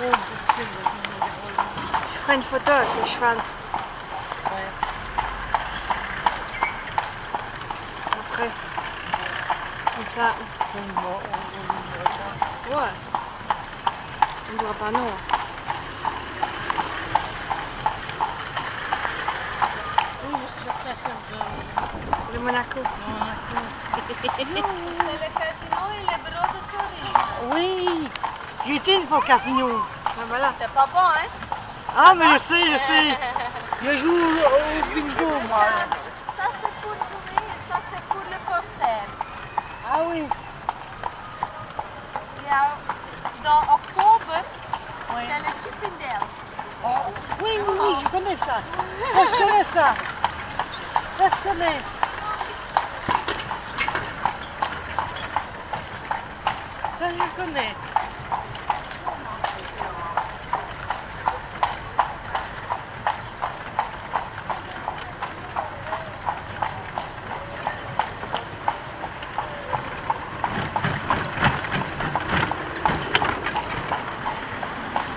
Je ferai une photo avec le cheval. Ouais. Après. Comme ça. Ouais. On ne dira pas non. Oui, je suis très fière de Le Monaco. Monaco. C'est le casino et les bureaux de tourisme. Oui, j'ai été une fois au casino. Ah, voilà. C'est pas bon, hein? Ah, mais je sais. Je joue au bingo, moi. Ça c'est pour jouer et ça c'est pour le concert. Ah oui. Il y a, dans octobre, Oui. c'est le Chippendale. Oh, oui, je connais ça. Ça, je connais ça. Ça, je connais. Ça, je connais.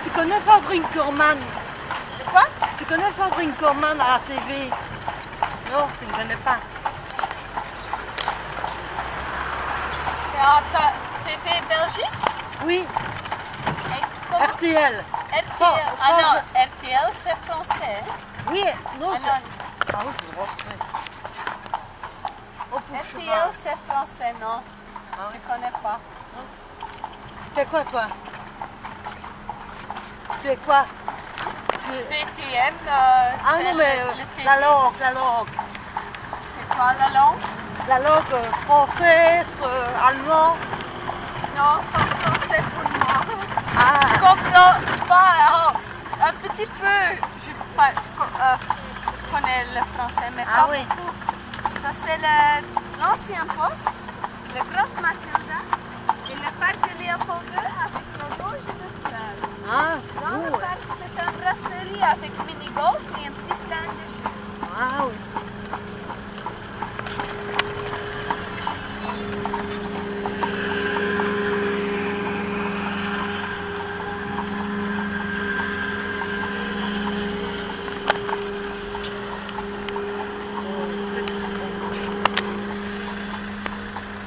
Tu connais Sandrine Corman? Quoi? Tu connais Sandrine Corman à la TV? Non, tu ne connais pas. C'est en TV Belgique? Oui, Et comment? RTL. RTL. Sans- Ah non, RTL c'est français. Oui, non, Ah c'est... non, Ah oui, c'est vrai. Oh, pour RTL cheval. c'est français, non? Ah Je oui. connais pas. C'est quoi, toi? Tu es quoi? BTM, Ah c'est non, mais le TV. la langue. C'est quoi la langue? La langue française, allemand. Non, pas français pour moi. Ah, Je comprends pas, un petit peu. Je connais le français, mais Ah pas oui. beaucoup. Ça c'est l'ancien poste, le Grosse Mathilda et le parc de Léopold II avec le loge de fleurs. ah, Dans le cool. parc, c'est une brasserie avec mini-golf et un petit plein de jeux. Ah oui.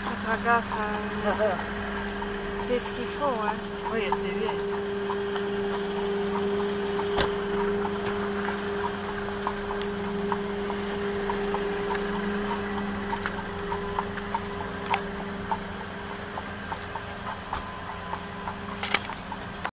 Quand tu regardes, c'est ce qu'il faut, hein. Oui, c'est bien.